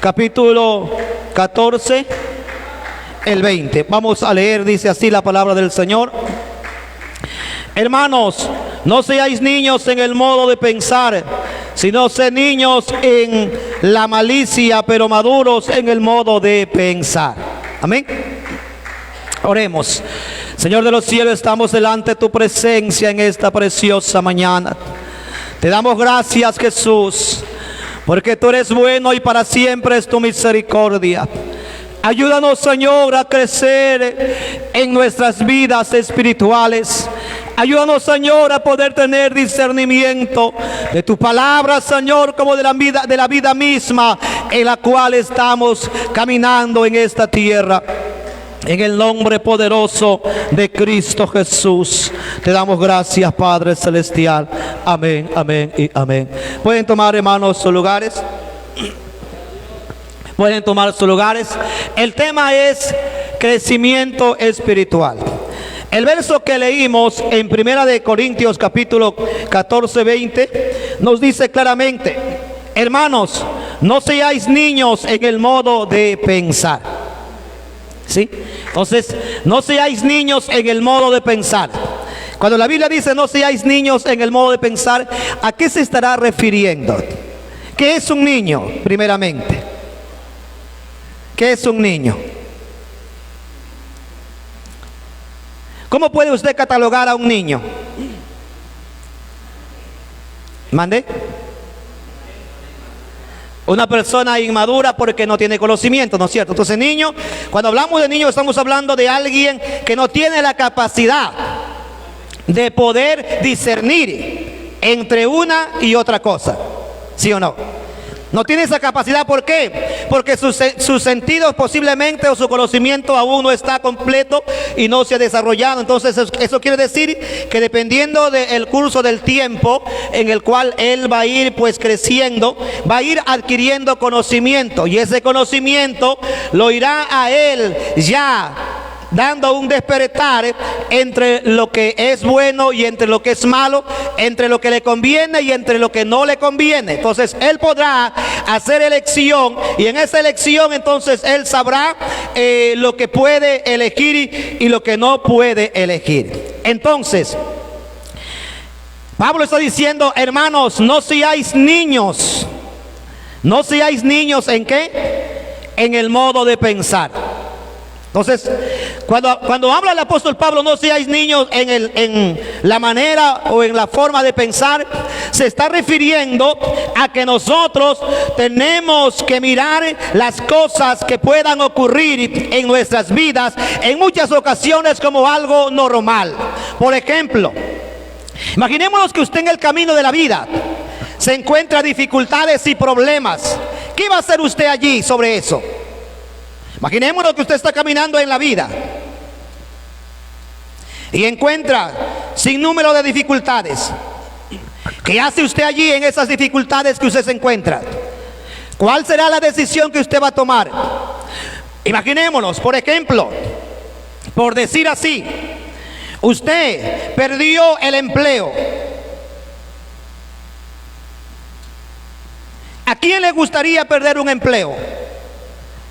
capítulo 14, el 20. Vamos a leer, dice así la palabra del Señor. Hermanos, no seáis niños en el modo de pensar, sino sed niños en la malicia, pero maduros en el modo de pensar. Amén. Oremos. Señor de los cielos, estamos delante de tu presencia en esta preciosa mañana. Te damos gracias, Jesús, porque tú eres bueno y para siempre es tu misericordia. Ayúdanos, Señor, a crecer en nuestras vidas espirituales. Ayúdanos, Señor, a poder tener discernimiento de tu palabra, Señor, como de la vida misma en la cual estamos caminando en esta tierra. En el nombre poderoso de Cristo Jesús, te damos gracias, Padre Celestial. Amén, amén y amén. Pueden tomar, hermanos, sus lugares. Pueden tomar sus lugares. El tema es crecimiento espiritual. El verso que leímos en 1 de Corintios capítulo 14, 20 nos dice claramente: hermanos, no seáis niños en el modo de pensar. ¿Sí? Entonces, no seáis niños en el modo de pensar. Cuando la Biblia dice no seáis niños en el modo de pensar, ¿a qué se estará refiriendo? ¿Qué es un niño, primeramente? ¿Qué es un niño? ¿Cómo puede usted catalogar a un niño? ¿Mande? Una persona inmadura porque no tiene conocimiento, ¿no es cierto? Entonces, niño, cuando hablamos de niño, estamos hablando de alguien que no tiene la capacidad de poder discernir entre una y otra cosa. ¿Sí o no? No tiene esa capacidad. ¿Por qué? Porque sus sentidos posiblemente o su conocimiento aún no está completo y no se ha desarrollado. Entonces eso quiere decir que dependiendo del curso del tiempo en el cual él va a ir pues creciendo, va a ir adquiriendo conocimiento, y ese conocimiento lo irá a él ya dando un despertar entre lo que es bueno y entre lo que es malo, entre lo que le conviene y entre lo que no le conviene. Entonces él podrá hacer elección, y en esa elección entonces él sabrá lo que puede elegir y lo que no puede elegir. Entonces Pablo está diciendo: hermanos, no seáis niños. No seáis niños ¿en qué? En el modo de pensar. Entonces, cuando habla el apóstol Pablo, no seáis niños en la manera o en la forma de pensar, se está refiriendo a que nosotros tenemos que mirar las cosas que puedan ocurrir en nuestras vidas en muchas ocasiones como algo normal. Por ejemplo, imaginémonos que usted en el camino de la vida se encuentra dificultades y problemas. ¿Qué va a hacer usted allí sobre eso? Imaginémonos que usted está caminando en la vida y encuentra sin número de dificultades. ¿Qué hace usted allí en esas dificultades que usted se encuentra? ¿Cuál será la decisión que usted va a tomar? Imaginémonos, por ejemplo, por decir así, usted perdió el empleo. ¿A quién le gustaría perder un empleo?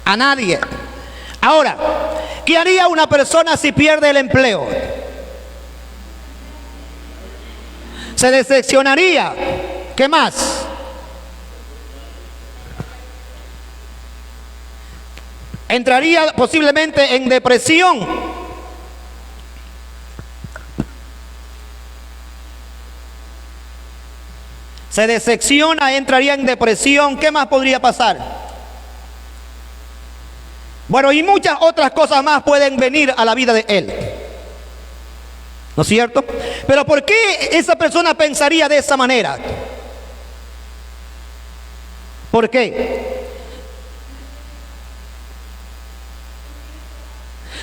A nadie. Ahora, ¿qué haría una persona si pierde el empleo? Se decepcionaría. ¿Qué más? Entraría posiblemente en depresión. Se decepciona, entraría en depresión. ¿Qué más podría pasar? Bueno, y muchas otras cosas más pueden venir a la vida de él, ¿no es cierto? Pero ¿por qué esa persona pensaría de esa manera? ¿Por qué?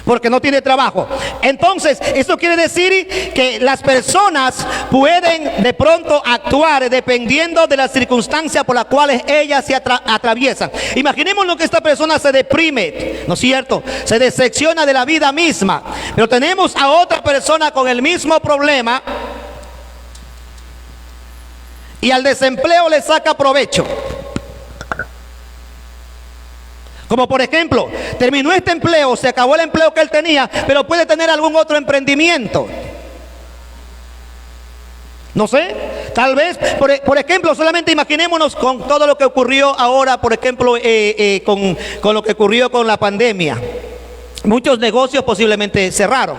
Porque no tiene trabajo. Entonces, eso quiere decir que las personas pueden de pronto actuar dependiendo de las circunstancias por las cuales ellas se atraviesan. Imaginémonos que esta persona se deprime, ¿no es cierto? Se decepciona de la vida misma. Pero tenemos a otra persona con el mismo problema y al desempleo le saca provecho. Como por ejemplo, terminó este empleo, se acabó el empleo que él tenía, pero puede tener algún otro emprendimiento. No sé, tal vez, por ejemplo, solamente imaginémonos con todo lo que ocurrió ahora, por ejemplo, con lo que ocurrió con la pandemia. Muchos negocios posiblemente cerraron,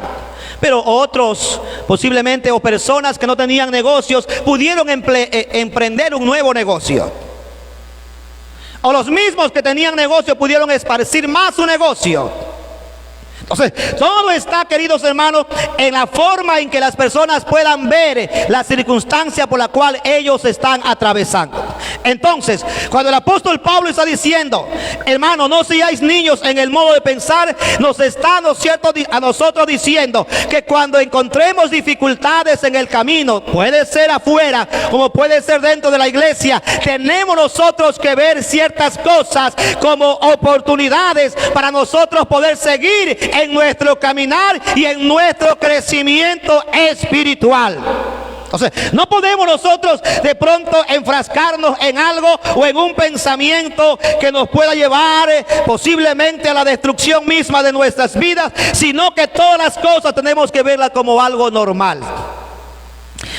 pero otros posiblemente, o personas que no tenían negocios, pudieron emprender un nuevo negocio. O los mismos que tenían negocio pudieron esparcir más su negocio. Entonces, todo está, queridos hermanos, en la forma en que las personas puedan ver la circunstancia por la cual ellos están atravesando. Entonces, cuando el apóstol Pablo está diciendo, hermano, no seáis niños en el modo de pensar, nos está, ¿no es cierto?, a nosotros diciendo que cuando encontremos dificultades en el camino, puede ser afuera como puede ser dentro de la iglesia, tenemos nosotros que ver ciertas cosas como oportunidades para nosotros poder seguir en nuestro caminar y en nuestro crecimiento espiritual. Entonces, no podemos nosotros de pronto enfrascarnos en algo o en un pensamiento que nos pueda llevar posiblemente a la destrucción misma de nuestras vidas, sino que todas las cosas tenemos que verlas como algo normal.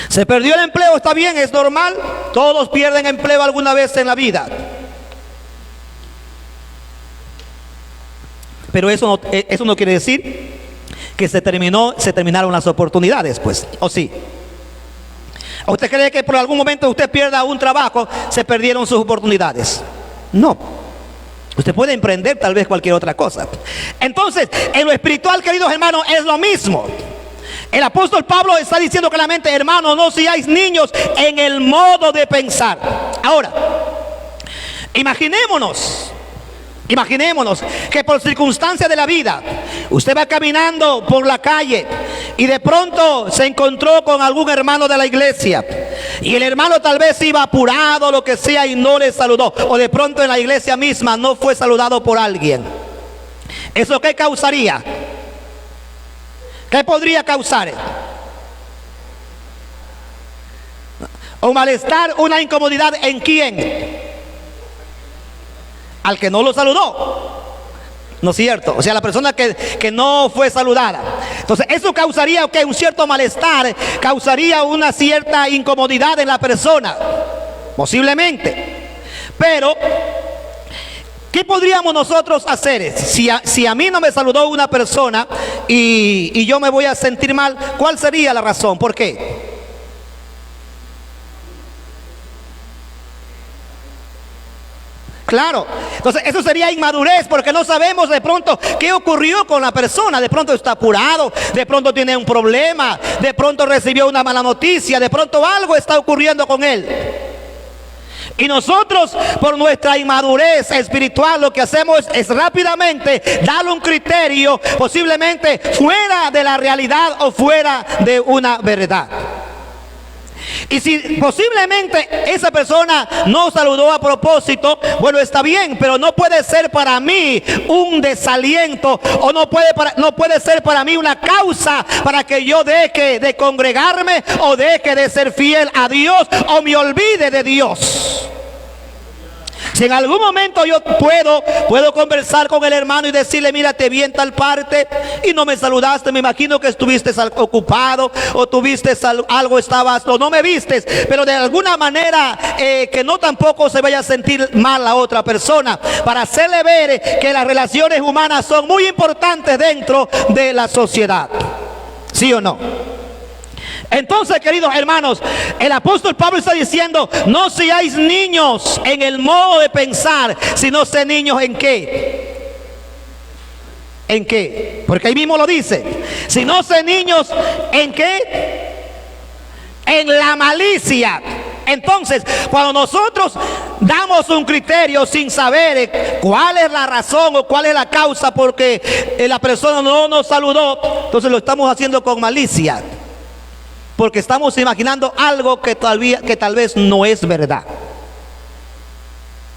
Se perdió el empleo, está bien, es normal. Todos pierden empleo alguna vez en la vida. Pero eso no quiere decir que se terminaron las oportunidades, pues, ¿o sí? ¿O usted cree que por algún momento usted pierda un trabajo, se perdieron sus oportunidades? No. Usted puede emprender tal vez cualquier otra cosa. Entonces, en lo espiritual, queridos hermanos, es lo mismo. El apóstol Pablo está diciendo claramente, hermanos, no seáis niños en el modo de pensar. Ahora, imaginémonos que por circunstancias de la vida, usted va caminando por la calle y de pronto se encontró con algún hermano de la iglesia. Y el hermano tal vez iba apurado, lo que sea, y no le saludó. O de pronto en la iglesia misma no fue saludado por alguien. ¿Eso qué causaría? ¿Qué podría causar? Un malestar, una incomodidad, ¿en quién? Al que no lo saludó, ¿no es cierto? O sea, la persona que no fue saludada. Entonces, eso causaría un cierto malestar, causaría una cierta incomodidad en la persona, posiblemente. Pero, ¿qué podríamos nosotros hacer? Si a mí no me saludó una persona y yo me voy a sentir mal, ¿cuál sería la razón? ¿Por qué? Claro, entonces eso sería inmadurez, porque no sabemos de pronto qué ocurrió con la persona. De pronto está apurado, de pronto tiene un problema, de pronto recibió una mala noticia, de pronto algo está ocurriendo con él. Y nosotros, por nuestra inmadurez espiritual, lo que hacemos es rápidamente darle un criterio posiblemente fuera de la realidad o fuera de una verdad. Y si posiblemente esa persona no saludó a propósito, bueno, está bien, pero no puede ser para mí un desaliento, o no puede ser para mí una causa para que yo deje de congregarme, o deje de ser fiel a Dios, o me olvide de Dios. Si en algún momento yo puedo conversar con el hermano y decirle, mira, te vi en tal parte y no me saludaste, me imagino que estuviste ocupado, o tuviste algo, estabas, o no me vistes, pero de alguna manera que no tampoco se vaya a sentir mal la otra persona, para hacerle ver que las relaciones humanas son muy importantes dentro de la sociedad. ¿Sí o no? Entonces, queridos hermanos, el apóstol Pablo está diciendo, no seáis niños en el modo de pensar, sino sé niños en qué. ¿En qué? Porque ahí mismo lo dice. Si no sé niños en qué, en la malicia. Entonces, cuando nosotros damos un criterio sin saber cuál es la razón o cuál es la causa porque la persona no nos saludó, entonces lo estamos haciendo con malicia. Porque estamos imaginando algo que tal vez no es verdad.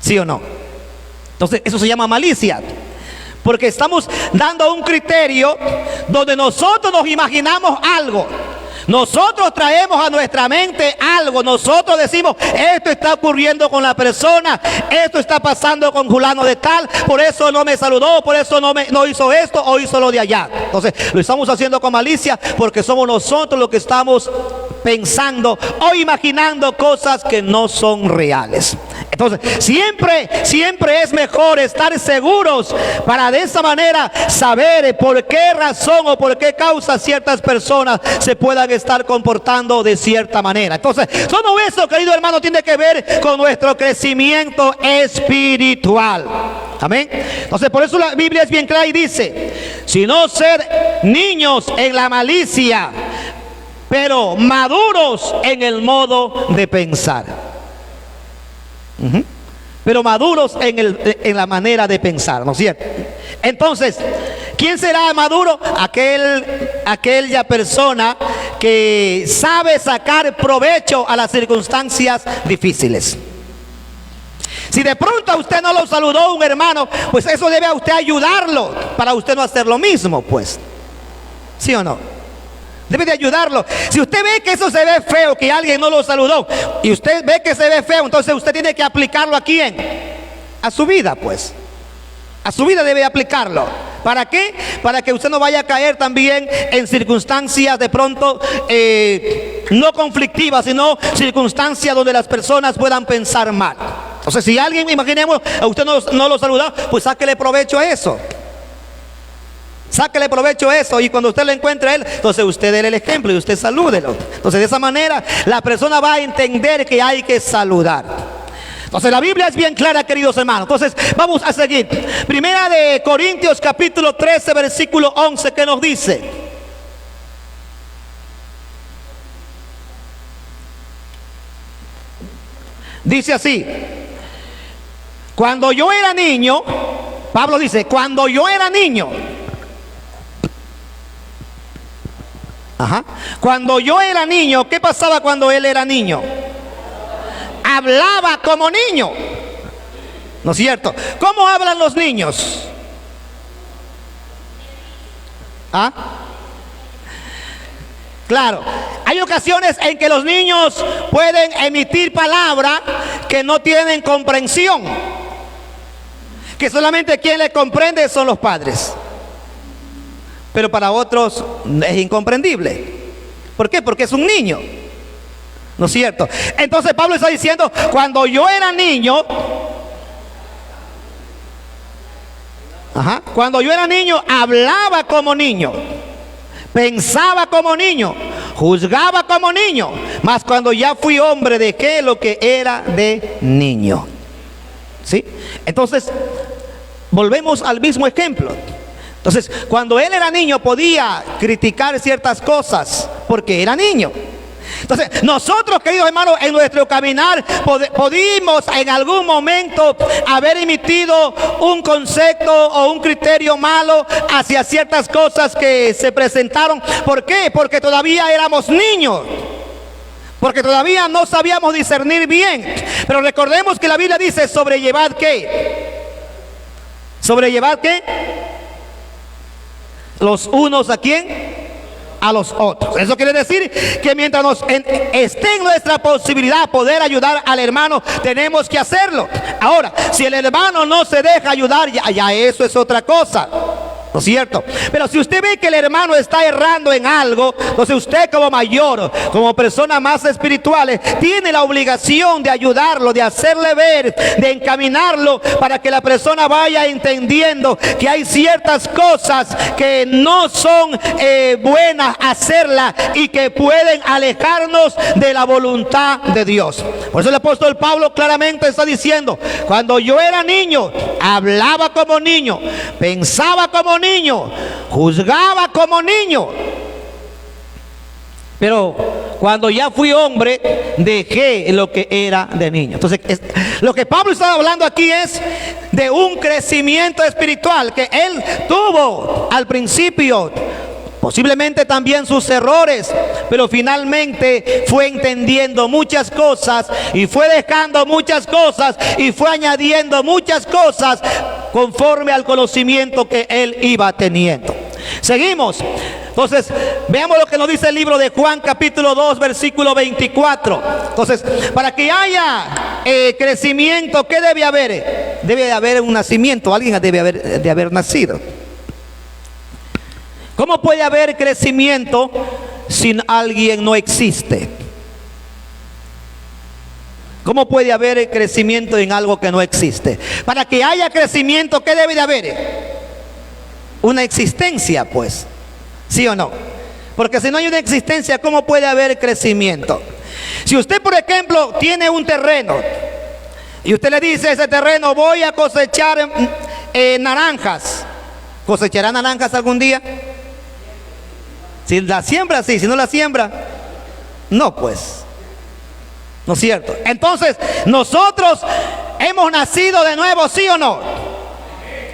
¿Sí o no? Entonces eso se llama malicia. Porque estamos dando un criterio donde nosotros nos imaginamos algo. Nosotros traemos a nuestra mente algo. Nosotros decimos, esto está ocurriendo con la persona, esto está pasando con fulano de tal, por eso no me saludó, por eso no hizo esto o hizo lo de allá. Entonces lo estamos haciendo con malicia porque somos nosotros los que estamos pensando o imaginando cosas que no son reales. Entonces siempre es mejor estar seguros para de esa manera saber por qué razón o por qué causa ciertas personas se puedan estar comportando de cierta manera. Entonces todo eso, querido hermano, tiene que ver con nuestro crecimiento espiritual. Amén. Entonces por eso la Biblia es bien clara y dice, si no ser niños en la malicia, pero maduros en el modo de pensar. Pero maduros en la manera de pensar, ¿no es cierto? Entonces, ¿quién será maduro? Aquella persona que sabe sacar provecho a las circunstancias difíciles. Si de pronto a usted no lo saludó un hermano, pues eso debe a usted ayudarlo para usted no hacer lo mismo, pues. ¿Sí o no? Debe de ayudarlo. Si usted ve que eso se ve feo, que alguien no lo saludó, y usted ve que se ve feo, entonces usted tiene que aplicarlo ¿a quién? A su vida, pues. A su vida debe aplicarlo. ¿Para qué? Para que usted no vaya a caer también en circunstancias de pronto no conflictivas, sino circunstancias donde las personas puedan pensar mal. Entonces, si alguien, imaginemos, a usted no lo saludó, pues sáquele provecho a eso. Sáquele provecho a eso, y cuando usted lo encuentre a él, entonces usted déle el ejemplo y usted salúdelo. Entonces de esa manera la persona va a entender que hay que saludar. Entonces la Biblia es bien clara, queridos hermanos. Entonces vamos a seguir. Primera de Corintios capítulo 13 versículo 11, ¿qué nos dice? Dice así: cuando yo era niño, Pablo dice, cuando yo era niño, cuando yo era niño, ¿qué pasaba cuando él era niño? Hablaba como niño, ¿no es cierto? ¿Cómo hablan los niños? Claro, hay ocasiones en que los niños pueden emitir palabras que no tienen comprensión, que solamente quien le comprende son los padres. Pero para otros es incomprendible. ¿Por qué? Porque es un niño, ¿no es cierto? Entonces Pablo está diciendo, cuando yo era niño, cuando yo era niño, hablaba como niño, pensaba como niño, juzgaba como niño, mas cuando ya fui hombre dejé lo que era de niño. ¿Sí? Entonces volvemos al mismo ejemplo. Entonces, cuando él era niño podía criticar ciertas cosas porque era niño. Entonces, nosotros, queridos hermanos, en nuestro caminar pudimos en algún momento haber emitido un concepto o un criterio malo hacia ciertas cosas que se presentaron. ¿Por qué? Porque todavía éramos niños. Porque todavía no sabíamos discernir bien. Pero recordemos que la Biblia dice, sobrellevad ¿qué? ¿Sobrellevad qué? Los unos ¿a quién? A los otros. Eso quiere decir que mientras esté en nuestra posibilidad poder ayudar al hermano, tenemos que hacerlo. Ahora, si el hermano no se deja ayudar, ya eso es otra cosa, ¿no es cierto? Pero si usted ve que el hermano está errando en algo, entonces usted como mayor, como persona más espiritual, tiene la obligación de ayudarlo, de hacerle ver, de encaminarlo para que la persona vaya entendiendo que hay ciertas cosas que no son buenas hacerlas y que pueden alejarnos de la voluntad de Dios. Por eso el apóstol Pablo claramente está diciendo, cuando yo era niño, hablaba como niño, pensaba como niño, juzgaba como niño, pero cuando ya fui hombre dejé lo que era de niño. Entonces lo que Pablo está hablando aquí es de un crecimiento espiritual que él tuvo al principio, posiblemente también sus errores, pero finalmente fue entendiendo muchas cosas y fue dejando muchas cosas y fue añadiendo muchas cosas conforme al conocimiento que él iba teniendo. Seguimos. Entonces, veamos lo que nos dice el libro de Juan capítulo 2, versículo 24. Entonces, para que haya crecimiento, ¿qué debe haber? Debe haber un nacimiento, alguien debe de haber nacido. ¿Cómo puede haber crecimiento si alguien no existe? ¿Cómo puede haber crecimiento en algo que no existe? Para que haya crecimiento, ¿qué debe de haber? Una existencia, pues. ¿Sí o no? Porque si no hay una existencia, ¿cómo puede haber crecimiento? Si usted, por ejemplo, tiene un terreno y usted le dice a ese terreno, voy a cosechar naranjas, ¿cosechará naranjas algún día? Si la siembra, sí. Si no la siembra, no, pues. ¿No es cierto? Entonces, nosotros hemos nacido de nuevo, ¿sí o no?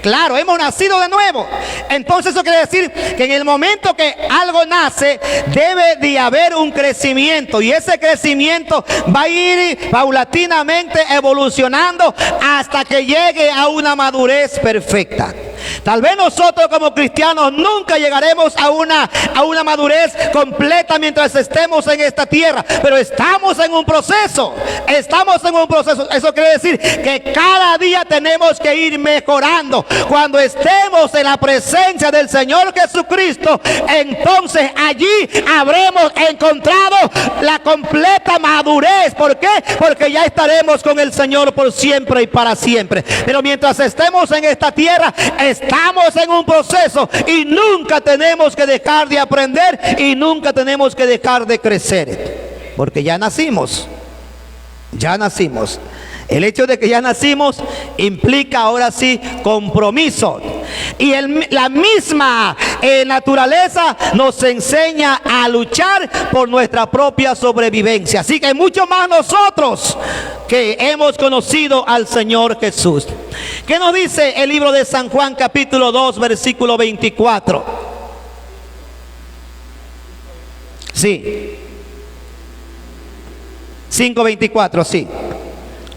Claro, hemos nacido de nuevo. Entonces eso quiere decir que en el momento que algo nace, debe de haber un crecimiento. Y ese crecimiento va a ir paulatinamente evolucionando hasta que llegue a una madurez perfecta. Tal vez nosotros como cristianos nunca llegaremos a una madurez completa mientras estemos en esta tierra, pero estamos en un proceso. Estamos en un proceso. Eso quiere decir que cada día tenemos que ir mejorando. Cuando estemos en la presencia del Señor Jesucristo, entonces allí habremos encontrado la completa madurez. ¿Por qué? Porque ya estaremos con el Señor por siempre y para siempre. Pero mientras estemos en esta tierra, estamos en un proceso y nunca tenemos que dejar de aprender y nunca tenemos que dejar de crecer, porque ya nacimos. Ya nacimos. El hecho de que ya nacimos implica ahora sí compromiso. Y la misma naturaleza nos enseña a luchar por nuestra propia sobrevivencia. Así que mucho más nosotros que hemos conocido al Señor Jesús. ¿Qué nos dice el libro de San Juan capítulo 2 versículo 24? Sí. 5:24, sí.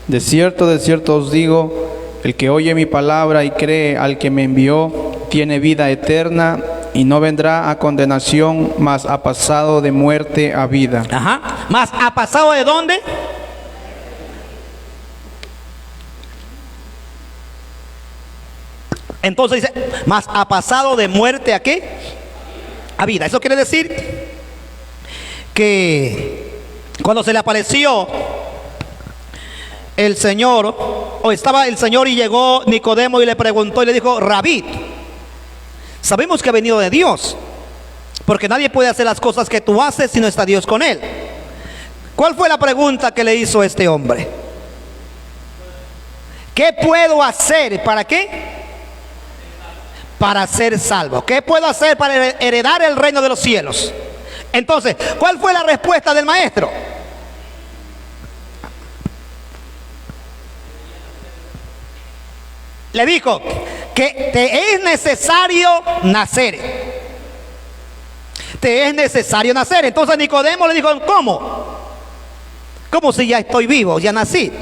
De cierto os digo, el que oye mi palabra y cree al que me envió, tiene vida eterna y no vendrá a condenación, mas ha pasado de muerte a vida. Ajá. ¿Mas ha pasado de dónde? Entonces dice, mas ha pasado de muerte a ¿qué? A vida. Eso quiere decir que cuando se le apareció el Señor, o estaba el Señor y llegó Nicodemo y le preguntó y le dijo, Rabí, sabemos que ha venido de Dios, porque nadie puede hacer las cosas que tú haces si no está Dios con él. ¿Cuál fue la pregunta que le hizo este hombre? ¿Qué puedo hacer? ¿Para qué? Para ser salvo. ¿Qué puedo hacer para heredar el reino de los cielos? Entonces, ¿cuál fue la respuesta del maestro? Le dijo que te es necesario nacer. Te es necesario nacer. Entonces Nicodemo le dijo, ¿cómo? ¿Cómo si ya estoy vivo? Ya nací.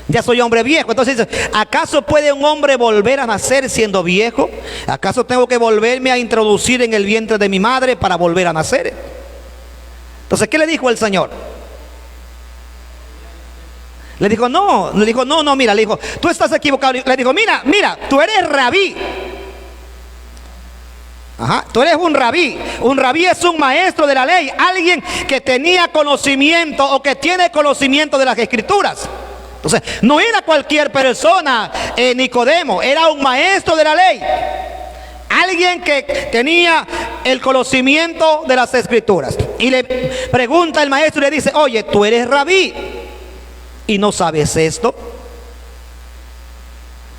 Ya soy hombre viejo. Entonces dice, ¿acaso puede un hombre volver a nacer siendo viejo? ¿Acaso tengo que volverme a introducir en el vientre de mi madre para volver a nacer? Entonces, ¿qué le dijo el Señor? Le dijo, no, mira, le dijo, tú estás equivocado. Le dijo, mira, tú eres rabí. Ajá, tú eres un rabí. Un rabí es un maestro de la ley, alguien que tenía conocimiento o que tiene conocimiento de las escrituras. Entonces, no era cualquier persona, Nicodemo, era un maestro de la ley. Alguien que tenía el conocimiento de las escrituras. Y le pregunta el maestro y le dice, oye, tú eres rabí y no sabes esto.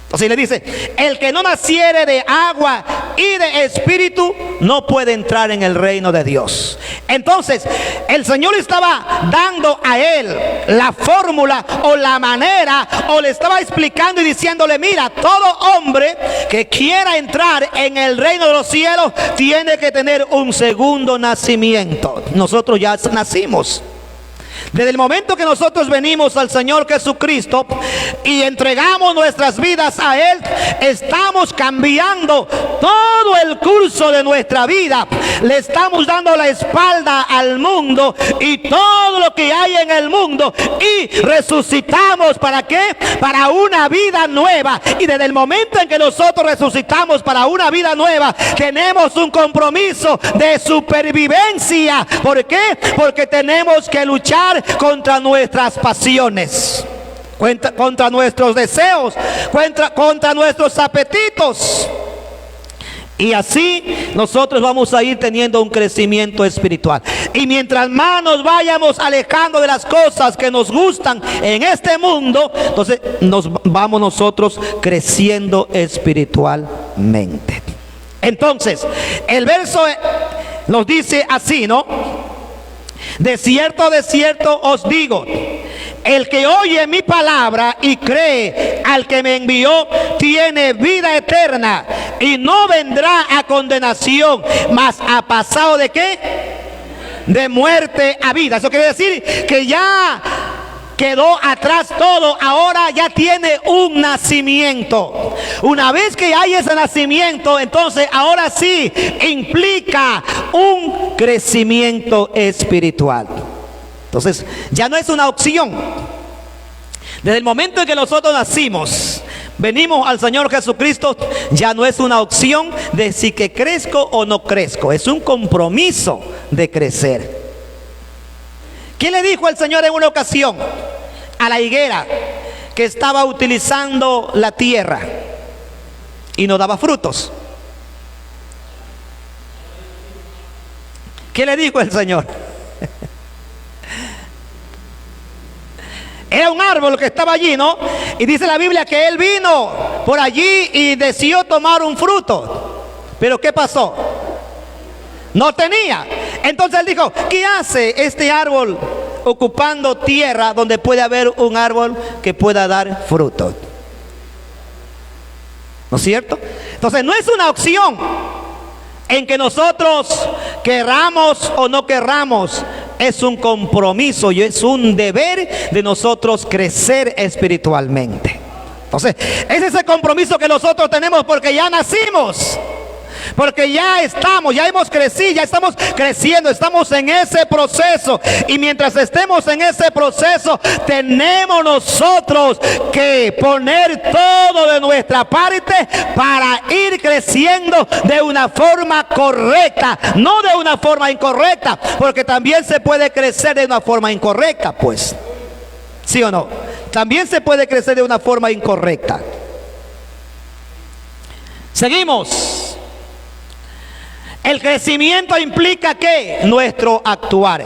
Entonces le dice, el que no naciere de agua y de espíritu no puede entrar en el reino de Dios. Entonces el Señor estaba dando a él la fórmula o la manera, o le estaba explicando y diciéndole, mira, todo hombre que quiera entrar en el reino de los cielos tiene que tener un segundo nacimiento. Nosotros ya nacimos. Desde el momento que nosotros venimos al Señor Jesucristo y entregamos nuestras vidas a Él, estamos cambiando todo el curso de nuestra vida le estamos dando la espalda al mundo y todo lo que hay en el mundo, y resucitamos, ¿para qué? Para una vida nueva. Y desde el momento en que nosotros resucitamos para una vida nueva, tenemos un compromiso de supervivencia. ¿Por qué? Porque tenemos que luchar contra nuestras pasiones, contra nuestros deseos, contra nuestros apetitos. Y así nosotros vamos a ir teniendo un crecimiento espiritual. Y mientras más nos vayamos alejando de las cosas que nos gustan en este mundo, entonces nos vamos nosotros creciendo espiritualmente. Entonces, el verso nos dice así, ¿no? De cierto os digo, el que oye mi palabra y cree al que me envió, tiene vida eterna y no vendrá a condenación, mas ha pasado ¿de qué? De muerte a vida. Eso quiere decir que ya quedó atrás todo, ahora ya tiene un nacimiento. Una vez que hay ese nacimiento, entonces ahora sí implica un crecimiento espiritual. Entonces ya no es una opción. Desde el momento en que nosotros nacimos, venimos al Señor Jesucristo, ya no es una opción de si que crezco o no crezco, es un compromiso de crecer. ¿Qué le dijo el Señor en una ocasión a la higuera que estaba utilizando la tierra y no daba frutos? ¿Qué le dijo el Señor? Era un árbol que estaba allí, ¿no? Y dice la Biblia que él vino por allí y deseó tomar un fruto. ¿Pero qué pasó? No tenía. Entonces él dijo, ¿qué hace este árbol ocupando tierra donde puede haber un árbol que pueda dar fruto? ¿No es cierto? Entonces no es una opción en que nosotros querramos o no querramos. Es un compromiso y es un deber de nosotros crecer espiritualmente. Entonces, es ese compromiso que nosotros tenemos porque ya nacimos. Porque ya hemos crecido, ya estamos creciendo, estamos en ese proceso. Y mientras estemos en ese proceso, tenemos nosotros que poner todo de nuestra parte para ir creciendo de una forma correcta, no de una forma incorrecta, porque también se puede crecer de una forma incorrecta, pues. ¿Sí o no? También se puede crecer de una forma incorrecta. Seguimos. El crecimiento implica ¿qué? Nuestro actuar.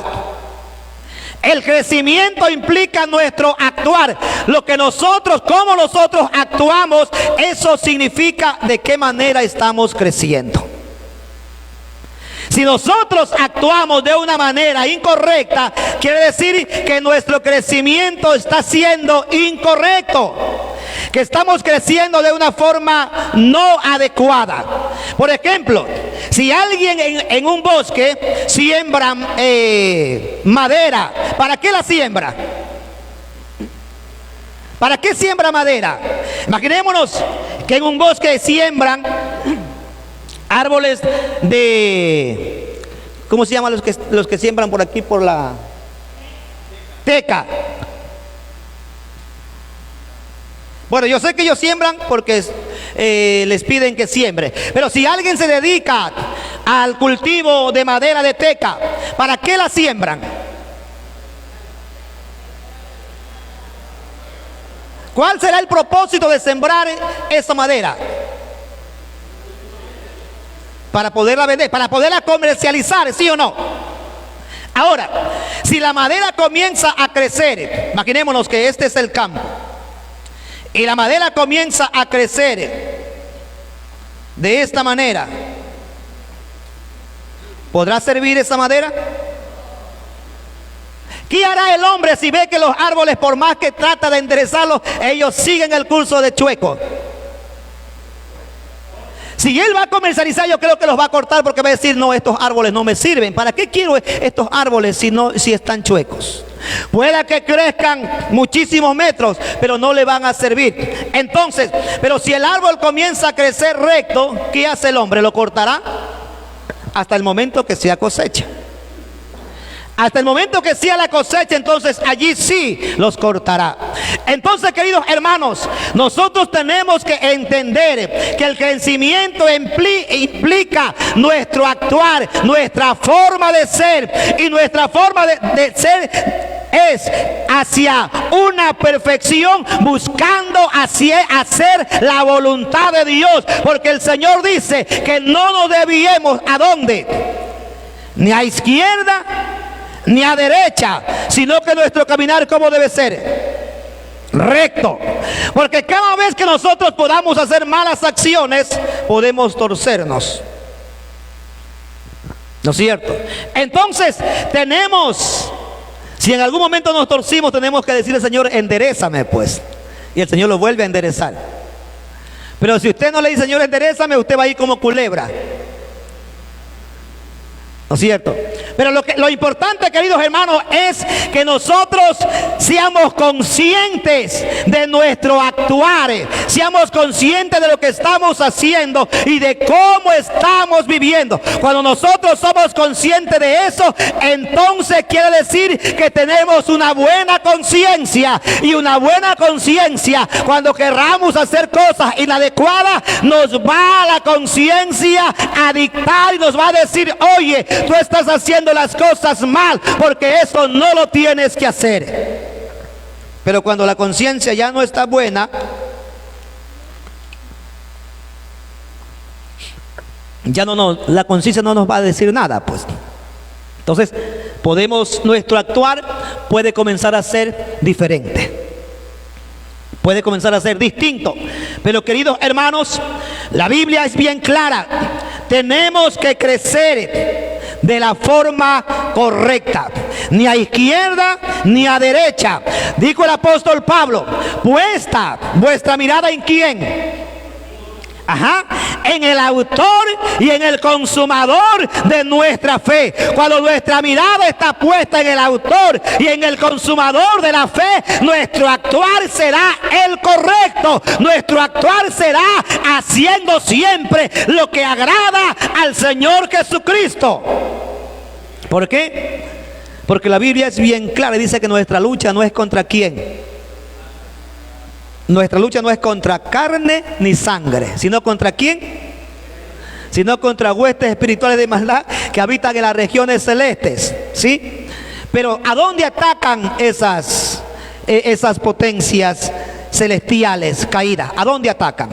El crecimiento implica nuestro actuar. Lo que nosotros, cómo nosotros actuamos, eso significa de qué manera estamos creciendo. Si nosotros actuamos de una manera incorrecta, quiere decir que nuestro crecimiento está siendo incorrecto, que estamos creciendo de una forma no adecuada. Por ejemplo, si alguien en un bosque siembra madera, ¿para qué la siembra? ¿Para qué siembra madera? Imaginémonos que en un bosque siembran árboles de, ¿cómo se llaman los que siembran por aquí, por la teca? Bueno, yo sé que ellos siembran porque les piden que siembre. Pero si alguien se dedica al cultivo de madera de teca, ¿para qué la siembran? ¿Cuál será el propósito de sembrar esa madera? Para poderla vender, para poderla comercializar, ¿sí o no? Ahora, si la madera comienza a crecer, imaginémonos que este es el campo, y la madera comienza a crecer de esta manera, ¿podrá servir esa madera? ¿Qué hará el hombre si ve que los árboles, por más que trata de enderezarlos, ellos siguen el curso de chueco? Si él va a comercializar, yo creo que los va a cortar, porque va a decir, no, estos árboles no me sirven. ¿Para qué quiero estos árboles si están chuecos? Puede que crezcan muchísimos metros, pero no le van a servir. Entonces, pero si el árbol comienza a crecer recto, ¿qué hace el hombre? ¿Lo cortará? Hasta el momento que sea cosecha. Hasta el momento que sea la cosecha, entonces allí sí los cortará. Entonces, queridos hermanos, nosotros tenemos que entender que el crecimiento implica nuestro actuar, nuestra forma de ser. Y nuestra forma de ser es hacia una perfección, buscando hacer la voluntad de Dios. Porque el Señor dice que no nos desviemos, ¿a dónde? Ni a izquierda ni a derecha, sino que nuestro caminar, ¿cómo debe ser? Recto. Porque cada vez que nosotros podamos hacer malas acciones, podemos torcernos, ¿no es cierto? Entonces tenemos, si en algún momento nos torcimos, tenemos que decirle: Señor, enderézame pues. Y el Señor lo vuelve a enderezar. Pero si usted no le dice: Señor, enderézame, usted va a ir como culebra, ¿no es cierto? Pero lo importante, queridos hermanos, es que nosotros seamos conscientes de nuestro actuar, seamos conscientes de lo que estamos haciendo y de cómo estamos viviendo. Cuando nosotros somos conscientes de eso, entonces quiere decir que tenemos una buena conciencia. Y una buena conciencia, cuando querramos hacer cosas inadecuadas, nos va la conciencia a dictar y nos va a decir: oye, tú estás haciendo las cosas mal, porque eso no lo tienes que hacer. Pero cuando la conciencia ya no está buena, la conciencia no nos va a decir nada, pues. Entonces nuestro actuar puede comenzar a ser diferente, puede comenzar a ser distinto. Pero, queridos hermanos, la Biblia es bien clara: tenemos que crecer de la forma correcta, ni a izquierda ni a derecha. Dijo el apóstol Pablo: puesta vuestra mirada ¿en quién? En el autor y en el consumador de nuestra fe. Cuando nuestra mirada está puesta en el autor y en el consumador de la fe, nuestro actuar será el correcto. Nuestro actuar será haciendo siempre lo que agrada al Señor Jesucristo. ¿Por qué? Porque la Biblia es bien clara y dice que nuestra lucha no es contra quién. Nuestra lucha no es contra carne ni sangre, sino contra quién, sino contra huestes espirituales de maldad que habitan en las regiones celestes, ¿sí? Pero ¿a dónde atacan esas potencias celestiales caídas? ¿A dónde atacan?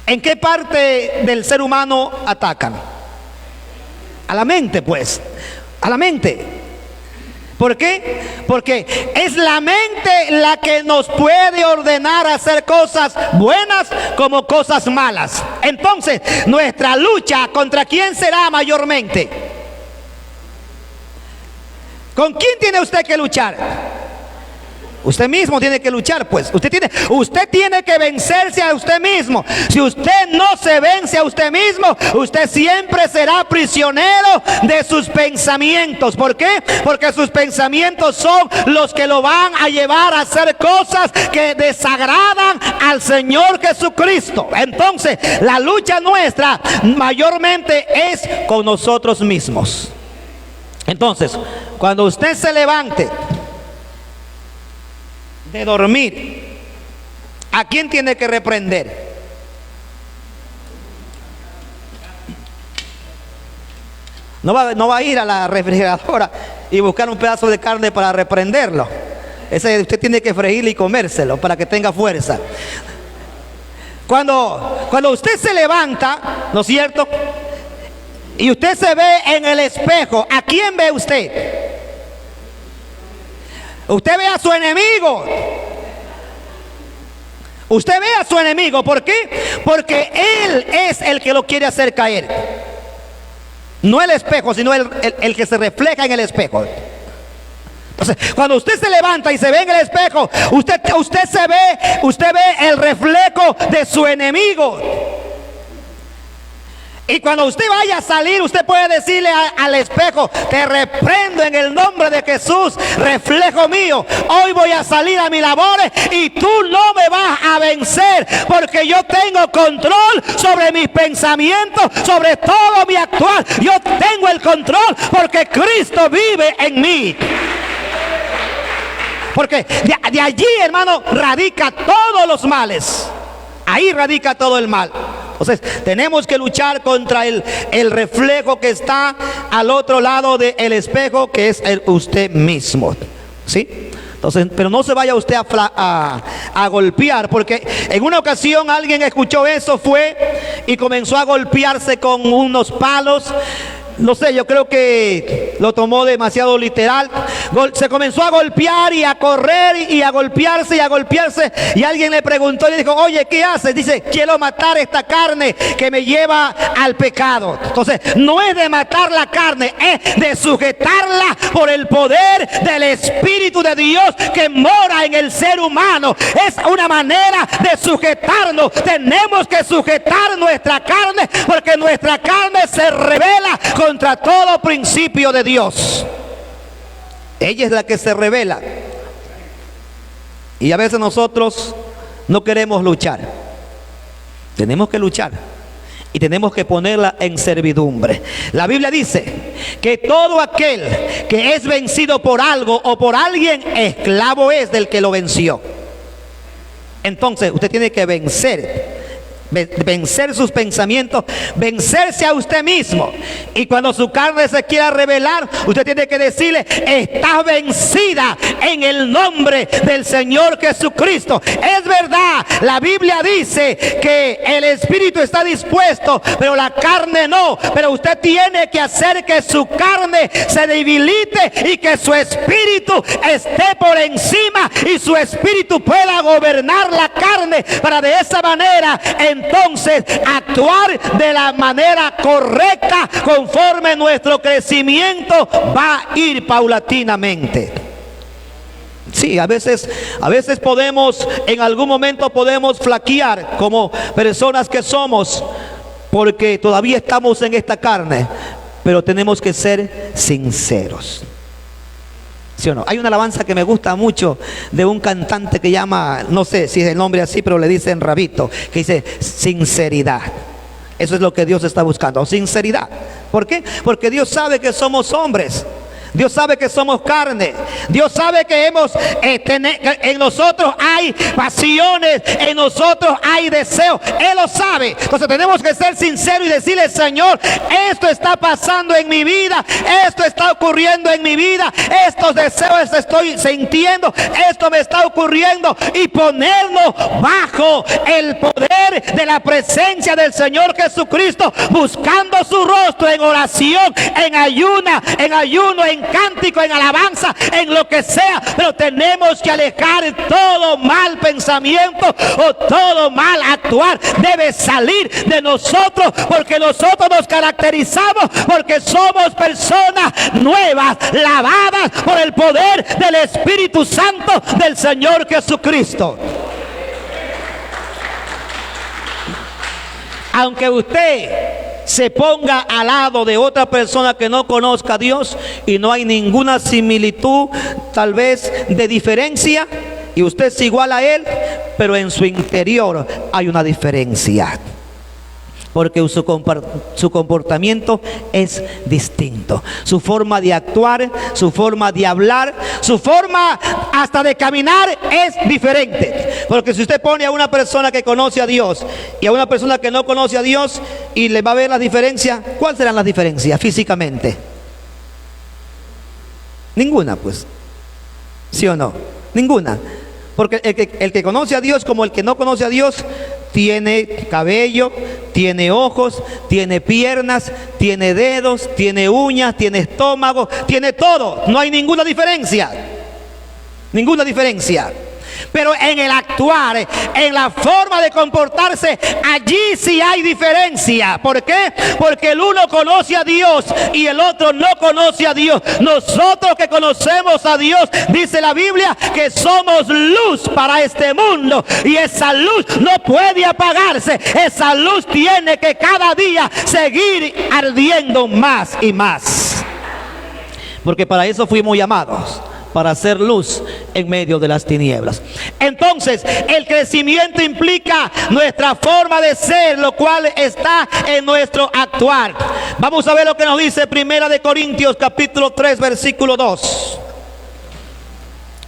¿En qué parte del ser humano atacan? A la mente, pues, a la mente. ¿Por qué? Porque es la mente la que nos puede ordenar a hacer cosas buenas como cosas malas. Entonces, nuestra lucha, ¿contra quién será mayormente? ¿Con quién tiene usted que luchar? Usted mismo tiene que luchar, pues. Usted tiene que vencerse a usted mismo. Si usted no se vence a usted mismo, usted siempre será prisionero de sus pensamientos. ¿Por qué? Porque sus pensamientos son los que lo van a llevar a hacer cosas que desagradan al Señor Jesucristo. Entonces, la lucha nuestra mayormente es con nosotros mismos. Entonces, cuando usted se levante de dormir, ¿a quién tiene que reprender? No va a ir a la refrigeradora y buscar un pedazo de carne para reprenderlo. Ese usted tiene que freírlo y comérselo para que tenga fuerza. Cuando usted se levanta, ¿no es cierto? Y usted se ve en el espejo, ¿a quién ve usted? Usted ve a su enemigo. Usted ve a su enemigo. ¿Por qué? Porque él es el que lo quiere hacer caer. No el espejo, sino el que se refleja en el espejo. Entonces, cuando usted se levanta y se ve en el espejo, usted ve el reflejo de su enemigo. Y cuando usted vaya a salir, usted puede decirle al espejo: te reprendo en el nombre de Jesús, reflejo mío. Hoy voy a salir a mis labores y tú no me vas a vencer, porque yo tengo control sobre mis pensamientos, sobre todo mi actuar. Yo tengo el control porque Cristo vive en mí. Porque de allí, hermano, radica todos los males. Ahí radica todo el mal. Entonces tenemos que luchar contra el reflejo que está al otro lado del espejo, que es usted mismo, ¿sí? Entonces, pero no se vaya usted a golpear, porque en una ocasión alguien escuchó eso, fue y comenzó a golpearse con unos palos. No sé, yo creo que lo tomó demasiado literal. Se comenzó a golpear y a correr y a golpearse y a golpearse. Y alguien le preguntó y le dijo: oye, ¿qué haces? Dice: quiero matar esta carne que me lleva al pecado. Entonces, no es de matar la carne, es de sujetarla por el poder del Espíritu de Dios que mora en el ser humano. Es una manera de sujetarnos. Tenemos que sujetar nuestra carne, porque nuestra carne se revela contra todo principio de Dios. Ella es la que se revela. Y a veces nosotros no queremos luchar. Tenemos que luchar y tenemos que ponerla en servidumbre. La Biblia dice que todo aquel que es vencido por algo o por alguien, esclavo es del que lo venció. Entonces usted tiene que vencer sus pensamientos, vencerse a usted mismo. Y cuando su carne se quiera rebelar, usted tiene que decirle: estás vencida en el nombre del Señor Jesucristo. Es verdad, la Biblia dice que el espíritu está dispuesto, pero la carne no. Pero usted tiene que hacer que su carne se debilite y que su espíritu esté por encima y su espíritu pueda gobernar la carne, para de esa manera entonces actuar de la manera correcta, conforme nuestro crecimiento va a ir paulatinamente. Sí, a veces podemos, en algún momento podemos flaquear como personas que somos, porque todavía estamos en esta carne, pero tenemos que ser sinceros. ¿Sí o no? Hay una alabanza que me gusta mucho de un cantante que llama, no sé si es el nombre así, pero le dicen Rabito, que dice: sinceridad. Eso es lo que Dios está buscando, sinceridad. ¿Por qué? Porque Dios sabe que somos hombres. Dios sabe que somos carne. Dios sabe que en nosotros hay pasiones, en nosotros hay deseos. Él lo sabe. Entonces tenemos que ser sinceros y decirle: Señor, esto está pasando en mi vida, esto está ocurriendo en mi vida, estos deseos estoy sintiendo, esto me está ocurriendo, y ponernos bajo el poder de la presencia del Señor Jesucristo, buscando su rostro en oración, en ayuno, en cántico, en alabanza, en lo que sea. Pero tenemos que alejar todo mal pensamiento o todo mal actuar. Debe salir de nosotros, porque nosotros nos caracterizamos porque somos personas nuevas, lavadas por el poder del Espíritu Santo del Señor Jesucristo. Aunque usted se ponga al lado de otra persona que no conozca a Dios y no hay ninguna similitud, tal vez de diferencia, y usted es igual a él, pero en su interior hay una diferencia, porque su comportamiento es distinto. Su forma de actuar, su forma de hablar, su forma hasta de caminar es diferente. Porque si usted pone a una persona que conoce a Dios y a una persona que no conoce a Dios, y le va a ver las diferencias, ¿cuáles serán las diferencias físicamente? Ninguna, pues. ¿Sí o no? Ninguna. Porque el que conoce a Dios como el que no conoce a Dios tiene cabello, tiene ojos, tiene piernas, tiene dedos, tiene uñas, tiene estómago, tiene todo. No hay ninguna diferencia. Ninguna diferencia. Pero en el actuar, en la forma de comportarse, allí sí hay diferencia. ¿Por qué? Porque el uno conoce a Dios y el otro no conoce a Dios. Nosotros que conocemos a Dios, dice la Biblia, que somos luz para este mundo. Y esa luz no puede apagarse. Esa luz tiene que cada día seguir ardiendo más y más. Porque para eso fuimos llamados, para hacer luz en medio de las tinieblas. Entonces, el crecimiento implica nuestra forma de ser, lo cual está en nuestro actuar. Vamos a ver lo que nos dice Primera de Corintios capítulo 3 versículo 2.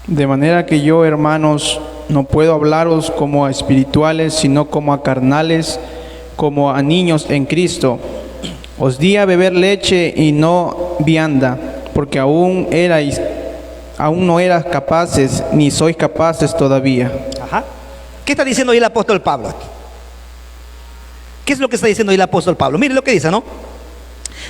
De manera que yo, hermanos, no puedo hablaros como a espirituales, sino como a carnales, como a niños en Cristo. Os di a beber leche y no vianda, porque aún no eras capaces, ni sois capaces todavía. Ajá. ¿Qué está diciendo ahí el apóstol Pablo? ¿Qué es lo que está diciendo ahí el apóstol Pablo? Mire lo que dice, ¿no?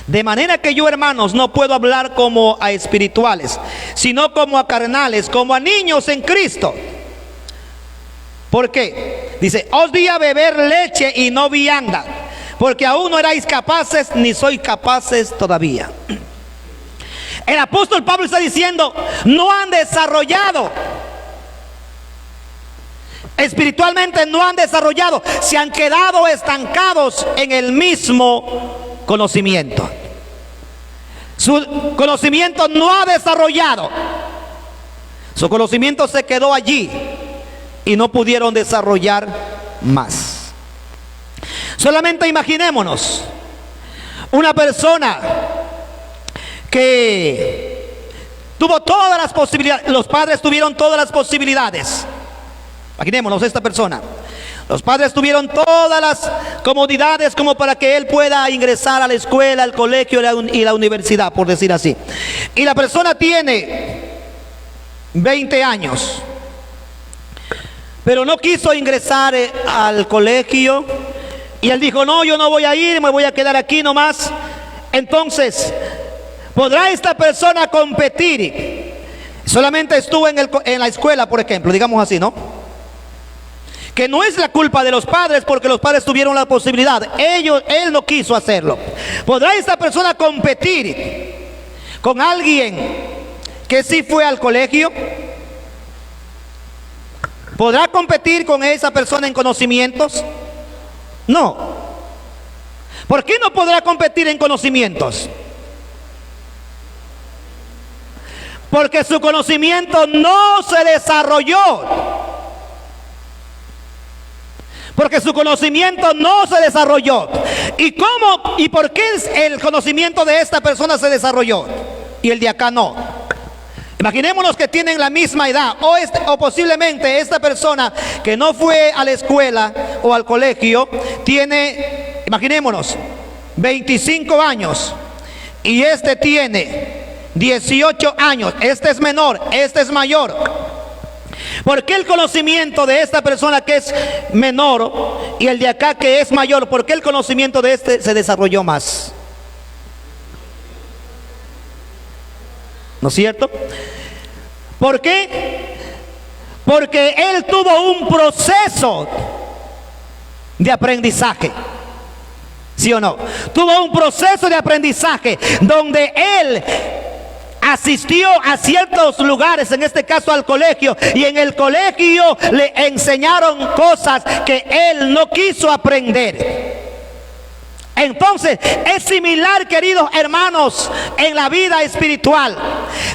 De manera que yo, hermanos, no puedo hablar como a espirituales, sino como a carnales, como a niños en Cristo. ¿Por qué? Dice, os di a beber leche y no vianda, porque aún no erais capaces, ni sois capaces todavía. El apóstol Pablo está diciendo, no han desarrollado. Espiritualmente no han desarrollado. Se han quedado estancados en el mismo conocimiento. Su conocimiento no ha desarrollado. Su conocimiento se quedó allí y no pudieron desarrollar más. Solamente imaginémonos una persona que tuvo todas las posibilidades. Los padres tuvieron todas las posibilidades. Imaginémonos esta persona. Los padres tuvieron todas las comodidades como para que él pueda ingresar a la escuela, al colegio y la universidad, por decir así. Y la persona tiene 20 años, pero no quiso ingresar al colegio. Y él dijo, no, yo no voy a ir, me voy a quedar aquí nomás. Entonces, ¿podrá esta persona competir? Solamente estuvo en la escuela, por ejemplo, digamos así, ¿no? Que no es la culpa de los padres, porque los padres tuvieron la posibilidad. Él no quiso hacerlo. ¿Podrá esta persona competir con alguien que sí fue al colegio? ¿Podrá competir con esa persona en conocimientos? No. ¿Por qué no podrá competir en conocimientos? Porque su conocimiento no se desarrolló. Porque su conocimiento no se desarrolló. ¿Y cómo? ¿Y por qué el conocimiento de esta persona se desarrolló y el de acá no? Imaginémonos que tienen la misma edad, o posiblemente esta persona que no fue a la escuela o al colegio tiene, imaginémonos, 25 años y este tiene 18 años. Este es menor, este es mayor. ¿Por qué el conocimiento de esta persona que es menor y el de acá que es mayor, por qué el conocimiento de este se desarrolló más? ¿No es cierto? ¿Por qué? Porque él tuvo un proceso de aprendizaje. ¿Sí o no? Tuvo un proceso de aprendizaje donde él asistió a ciertos lugares, en este caso al colegio, y en el colegio le enseñaron cosas que él no quiso aprender. Entonces es similar, queridos hermanos, en la vida espiritual.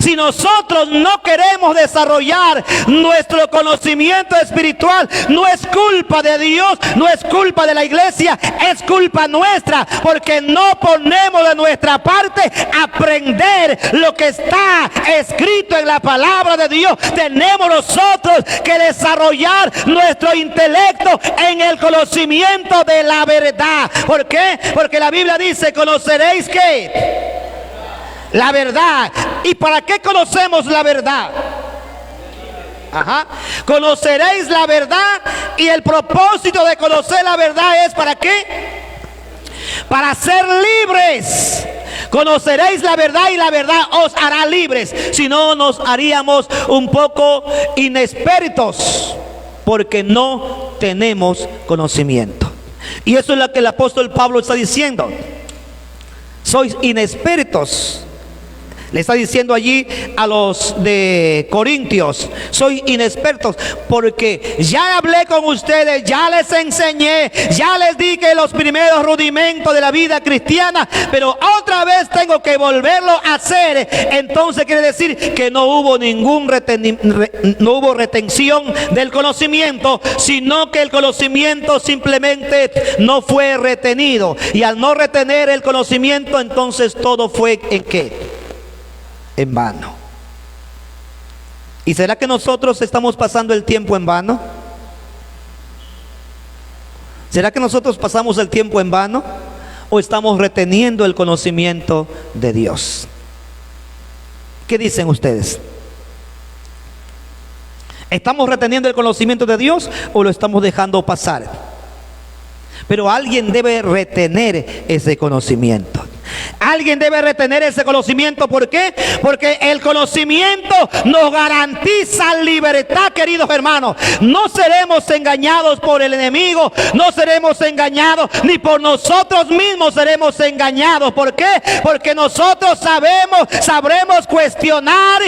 Si nosotros no queremos desarrollar nuestro conocimiento espiritual, no es culpa de Dios, no es culpa de la iglesia, es culpa nuestra, porque no ponemos de nuestra parte aprender lo que está escrito en la palabra de Dios. Tenemos nosotros que desarrollar nuestro intelecto en el conocimiento de la verdad. ¿Por qué? Porque la Biblia dice, conoceréis ¿qué? La verdad. ¿Y para qué conocemos la verdad? Ajá. Conoceréis la verdad, y el propósito de conocer la verdad es ¿para qué? Para ser libres. Conoceréis la verdad y la verdad os hará libres. Si no, nos haríamos un poco inexpertos porque no tenemos conocimiento. Y eso es lo que el apóstol Pablo está diciendo. Sois inexpertos. Le está diciendo allí a los de Corintios, soy inexpertos porque ya hablé con ustedes, ya les enseñé, ya les dije los primeros rudimentos de la vida cristiana, pero otra vez tengo que volverlo a hacer. Entonces quiere decir que no hubo no hubo retención del conocimiento, sino que el conocimiento simplemente no fue retenido. Y al no retener el conocimiento, entonces todo fue ¿en qué? En vano. ¿Y será que nosotros estamos pasando el tiempo en vano? ¿Será que nosotros pasamos el tiempo en vano? ¿O estamos reteniendo el conocimiento de Dios? ¿Qué dicen ustedes? ¿Estamos reteniendo el conocimiento de Dios o lo estamos dejando pasar? Pero alguien debe retener ese conocimiento. Alguien debe retener ese conocimiento. ¿Por qué? Porque el conocimiento nos garantiza libertad, queridos hermanos. No seremos engañados por el enemigo, no seremos engañados ni por nosotros mismos seremos engañados. ¿Por qué? Porque nosotros sabremos cuestionar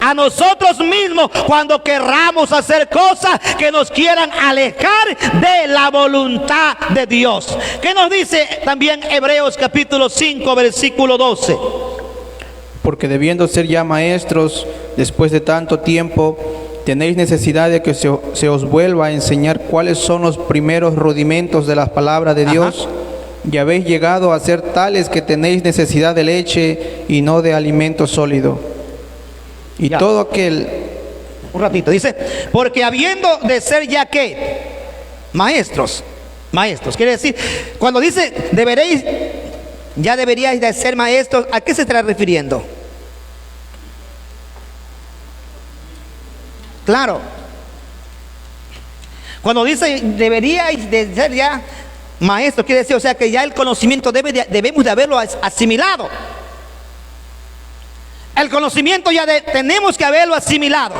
a nosotros mismos cuando querramos hacer cosas que nos quieran alejar de la voluntad de Dios. ¿Qué nos dice también Hebreos capítulo 5 versículo 12? Porque debiendo ser ya maestros después de tanto tiempo, tenéis necesidad de que se os vuelva a enseñar cuáles son los primeros rudimentos de las palabras de Dios. Y habéis llegado a ser tales que tenéis necesidad de leche y no de alimento sólido. Y ya. Todo aquel... Un ratito, dice, porque habiendo de ser ya que maestros, quiere decir, cuando dice ya deberíais de ser maestros, ¿a qué se está refiriendo? Claro, cuando dice deberíais de ser ya maestros, quiere decir, o sea que ya el conocimiento debemos de haberlo asimilado. El conocimiento ya tenemos que haberlo asimilado.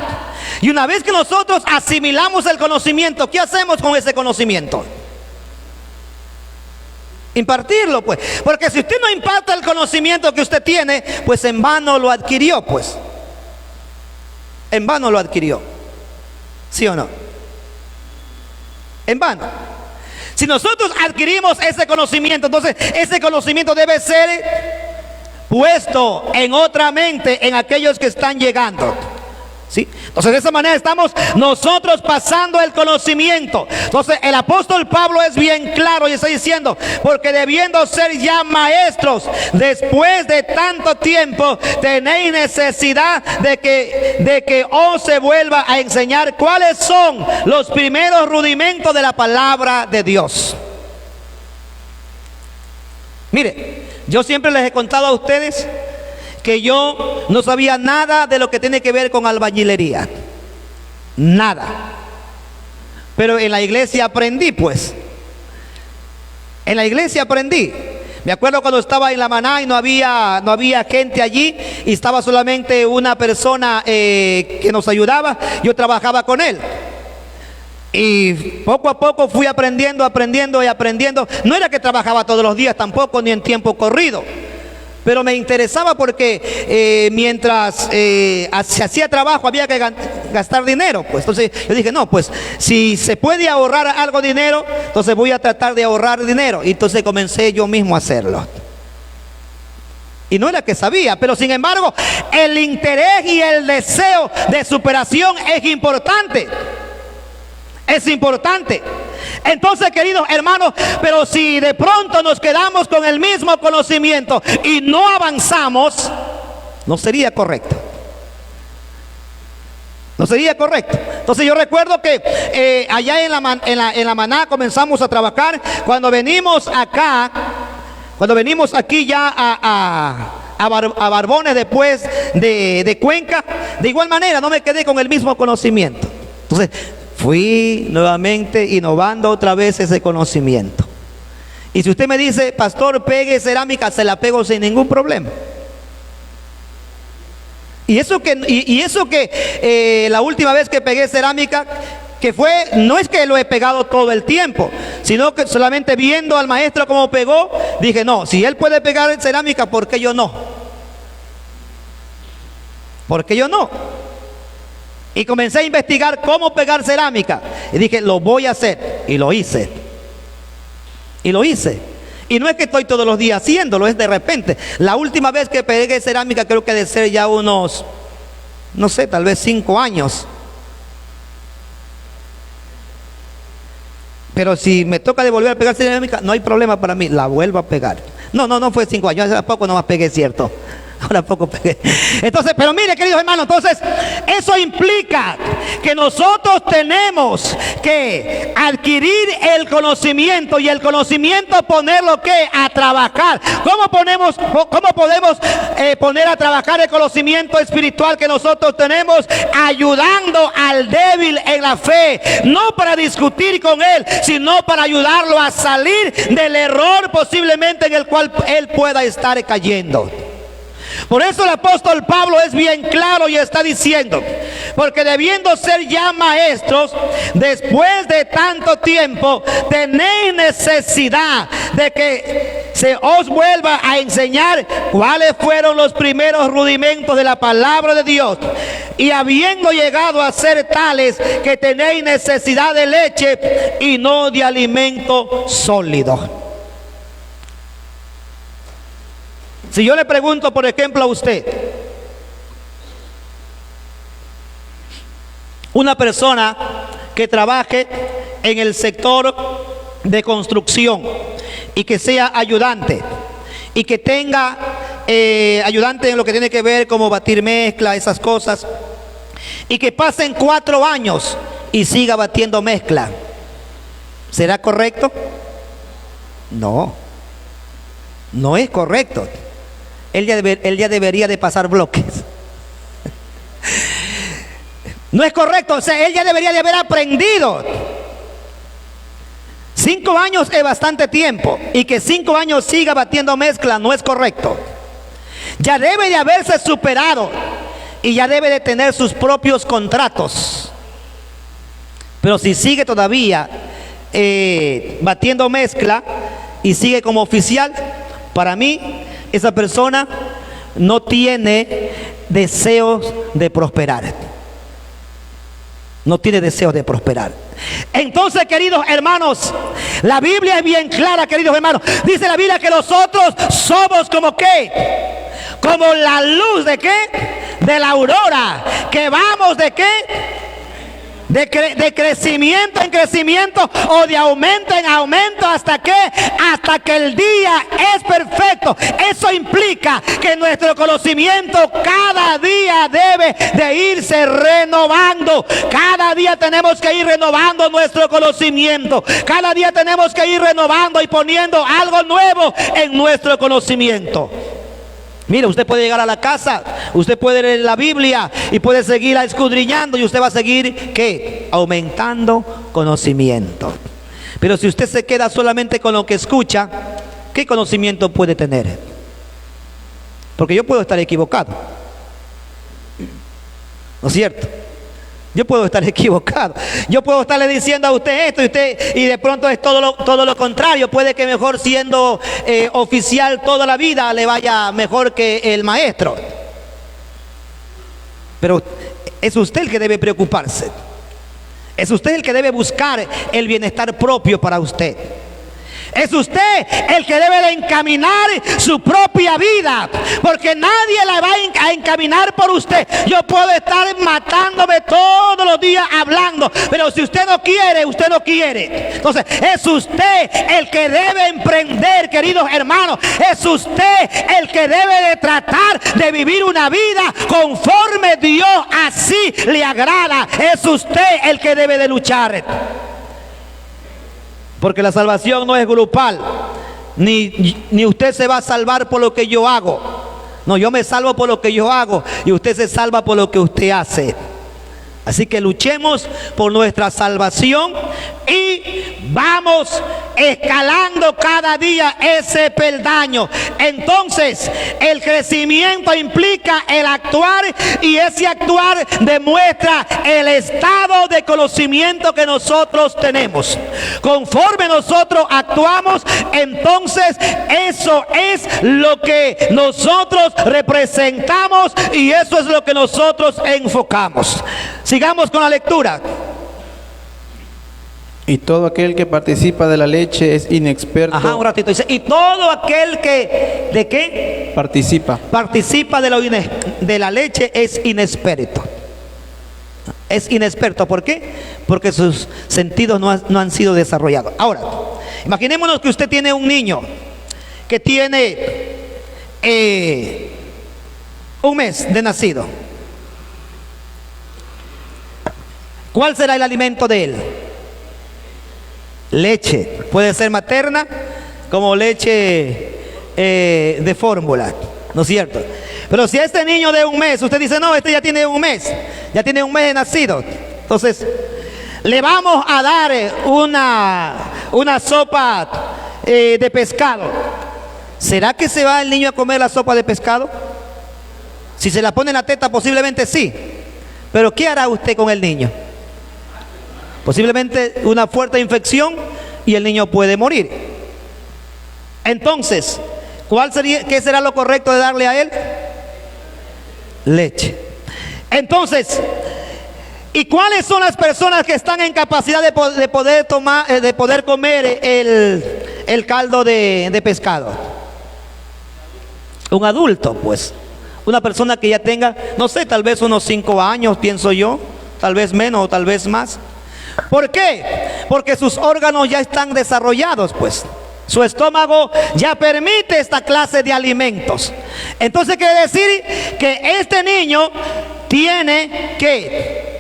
Y una vez que nosotros asimilamos el conocimiento, ¿qué hacemos con ese conocimiento? Impartirlo, pues. Porque si usted no imparte el conocimiento que usted tiene, pues en vano lo adquirió, pues. En vano lo adquirió. ¿Sí o no? En vano. Si nosotros adquirimos ese conocimiento, entonces ese conocimiento debe ser puesto en otra mente, en aquellos que están llegando. ¿Sí? Entonces de esa manera estamos nosotros pasando el conocimiento. Entonces el apóstol Pablo es bien claro y está diciendo, porque debiendo ser ya maestros después de tanto tiempo, tenéis necesidad de que os se vuelva a enseñar cuáles son los primeros rudimentos de la palabra de Dios. Mire, yo siempre les he contado a ustedes que yo no sabía nada de lo que tiene que ver con albañilería. Nada. Pero en la iglesia aprendí, pues. En la iglesia aprendí. Me acuerdo cuando estaba en la Maná y no había gente allí y estaba solamente una persona que nos ayudaba. Yo trabajaba con él. Y poco a poco fui aprendiendo. No era que trabajaba todos los días tampoco, ni en tiempo corrido. Pero me interesaba porque mientras se hacía trabajo había que gastar dinero. Pues entonces yo dije, no, pues si se puede ahorrar algo de dinero, entonces voy a tratar de ahorrar dinero. Y entonces comencé yo mismo a hacerlo. Y no era que sabía, pero sin embargo el interés y el deseo de superación es importante. Es importante. Entonces, queridos hermanos, pero si de pronto nos quedamos con el mismo conocimiento y no avanzamos, no sería correcto. No sería correcto. Entonces yo recuerdo que allá en la Maná comenzamos a trabajar. Cuando venimos aquí ya a Barbones después de Cuenca, de igual manera no me quedé con el mismo conocimiento. Entonces fui nuevamente innovando otra vez ese conocimiento. Y si usted me dice, pastor, pegue cerámica, se la pego sin ningún problema. Y eso que la última vez que pegué cerámica, que fue, no es que lo he pegado todo el tiempo, sino que solamente viendo al maestro cómo pegó, dije, no, si él puede pegar en cerámica, ¿por qué yo no? ¿Por qué yo no? Y comencé a investigar cómo pegar cerámica. Y dije, lo voy a hacer. Y lo hice. Y lo hice. Y no es que estoy todos los días haciéndolo, es de repente. La última vez que pegué cerámica creo que ha de ser ya unos, no sé, tal vez 5 años. Pero si me toca de volver a pegar cerámica, no hay problema para mí, la vuelvo a pegar. No fue 5 años, hace poco nomás pegué, cierto. Ahora poco pegué. Entonces, pero mire, queridos hermanos, entonces eso implica que nosotros tenemos que adquirir el conocimiento, y el conocimiento ponerlo ¿qué? A trabajar. ¿Cómo podemos poner a trabajar el conocimiento espiritual que nosotros tenemos? Ayudando al débil en la fe, no para discutir con él, sino para ayudarlo a salir del error posiblemente en el cual él pueda estar cayendo. Por eso el apóstol Pablo es bien claro y está diciendo, porque debiendo ser ya maestros, después de tanto tiempo, tenéis necesidad de que se os vuelva a enseñar cuáles fueron los primeros rudimentos de la palabra de Dios. Y habiendo llegado a ser tales que tenéis necesidad de leche y no de alimento sólido. Si yo le pregunto, por ejemplo, a usted, una persona que trabaje en el sector de construcción y que sea ayudante y que tenga ayudante en lo que tiene que ver como batir mezcla, esas cosas, y que pasen 4 años y siga batiendo mezcla, ¿será correcto? No, no es correcto. Él ya debería de pasar bloques. No es correcto, o sea, él ya debería de haber aprendido. 5 años es bastante tiempo, y que 5 años siga batiendo mezcla no es correcto. Ya debe de haberse superado y ya debe de tener sus propios contratos. Pero si sigue todavía batiendo mezcla y sigue como oficial, para mí esa persona no tiene deseos de prosperar. No tiene deseos de prosperar. Entonces, queridos hermanos, la Biblia es bien clara, queridos hermanos. Dice la Biblia que nosotros somos como ¿qué? Como la luz de ¿qué? De la aurora, que vamos de ¿qué? De crecimiento en crecimiento, o de aumento en aumento, hasta que el día es perfecto. Eso implica que nuestro conocimiento cada día debe de irse renovando. Cada día tenemos que ir renovando nuestro conocimiento. Cada día tenemos que ir renovando y poniendo algo nuevo en nuestro conocimiento. Mire, usted puede llegar a la casa, usted puede leer la Biblia y puede seguir escudriñando, y usted va a seguir ¿qué? Aumentando conocimiento. Pero si usted se queda solamente con lo que escucha, ¿qué conocimiento puede tener? Porque yo puedo estar equivocado, ¿no es cierto? Yo puedo estar equivocado. Yo puedo estarle diciendo a usted esto y de pronto es todo lo contrario. Puede que mejor siendo oficial toda la vida le vaya mejor que el maestro. Pero es usted el que debe preocuparse. Es usted el que debe buscar el bienestar propio para usted. Es usted el que debe de encaminar su propia vida, porque nadie la va a encaminar por usted. Yo puedo estar matándome todos los días hablando, pero si usted no quiere, usted no quiere. Entonces es usted el que debe emprender, queridos hermanos. Es usted el que debe de tratar de vivir una vida conforme Dios así le agrada. Es usted el que debe de luchar. Porque la salvación no es grupal, ni usted se va a salvar por lo que yo hago. No, yo me salvo por lo que yo hago y usted se salva por lo que usted hace. Así que luchemos por nuestra salvación y vamos escalando cada día ese peldaño. Entonces, el crecimiento implica el actuar, y ese actuar demuestra el estado de conocimiento que nosotros tenemos. Conforme nosotros actuamos, entonces eso es lo que nosotros representamos y eso es lo que nosotros enfocamos. Sigamos con la lectura. Y todo aquel que participa de la leche es inexperto. Ajá, un ratito. Dice, y todo aquel que, ¿de qué? Participa. Participa de la leche es inexperto. Es inexperto. ¿Por qué? Porque sus sentidos no han sido desarrollados. Ahora, imaginémonos que usted tiene un niño que tiene un mes de nacido. ¿Cuál será el alimento de él? Leche. Puede ser materna como leche de fórmula, ¿no es cierto? Pero si este niño de un mes, usted dice, no, este ya tiene un mes de nacido, entonces le vamos a dar una sopa de pescado. ¿Será que se va el niño a comer la sopa de pescado? Si se la pone en la teta, posiblemente sí. Pero ¿qué hará usted con el niño? Posiblemente una fuerte infección y el niño puede morir. Entonces, ¿qué será lo correcto de darle a él? Leche. Entonces, ¿y cuáles son las personas que están en capacidad de poder comer el caldo de pescado? Un adulto, pues. Una persona que ya tenga, no sé, tal vez unos 5 años, pienso yo, tal vez menos o tal vez más. ¿Por qué? Porque sus órganos ya están desarrollados, pues. Su estómago ya permite esta clase de alimentos. Entonces quiere decir que este niño tiene que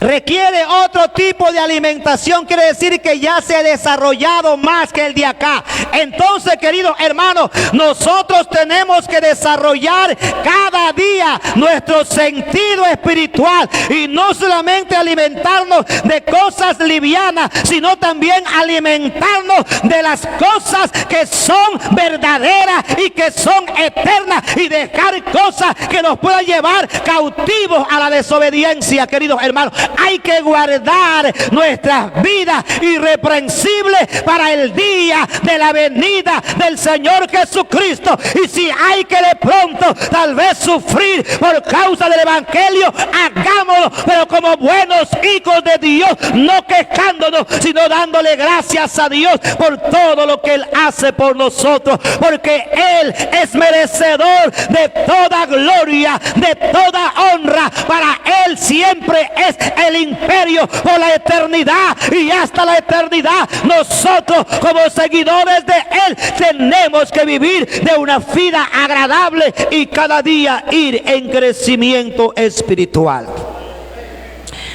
requiere otro tipo de alimentación. Quiere decir que ya se ha desarrollado más que el de acá. Entonces, queridos hermanos, nosotros tenemos que desarrollar cada día nuestro sentido espiritual y no solamente alimentarnos de cosas livianas, sino también alimentarnos de las cosas que son verdaderas y que son eternas, y dejar cosas que nos puedan llevar cautivos a la desobediencia. Queridos hermanos, hay que guardar nuestras vidas irreprensibles para el día de la venida del Señor Jesucristo. Y si hay que de pronto tal vez sufrir por causa del Evangelio, hagámoslo, pero como buenos hijos de Dios, no quejándonos, sino dándole gracias a Dios por todo lo que Él hace por nosotros, porque Él es merecedor de toda gloria, de toda honra. Para Él siempre es el imperio por la eternidad y hasta la eternidad. Nosotros, como seguidores de Él, tenemos que vivir de una vida agradable y cada día ir en crecimiento espiritual.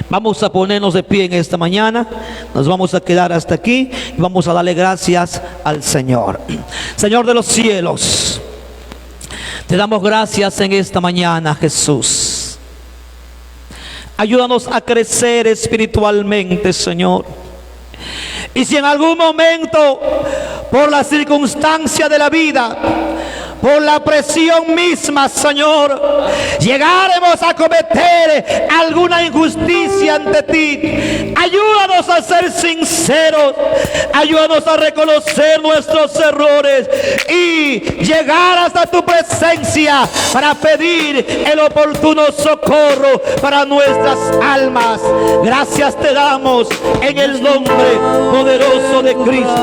Vamos a ponernos de pie en esta mañana. Nos vamos a quedar hasta aquí y vamos a darle gracias al Señor. Señor de los cielos, te damos gracias en esta mañana, Jesús. Ayúdanos a crecer espiritualmente, Señor. Y si en algún momento, por la circunstancia de la vida, por la presión misma, Señor, llegaremos a cometer alguna injusticia ante ti, ayúdanos a ser sinceros, ayúdanos a reconocer nuestros errores y llegar hasta tu presencia para pedir el oportuno socorro para nuestras almas. Gracias te damos en el nombre poderoso de Cristo.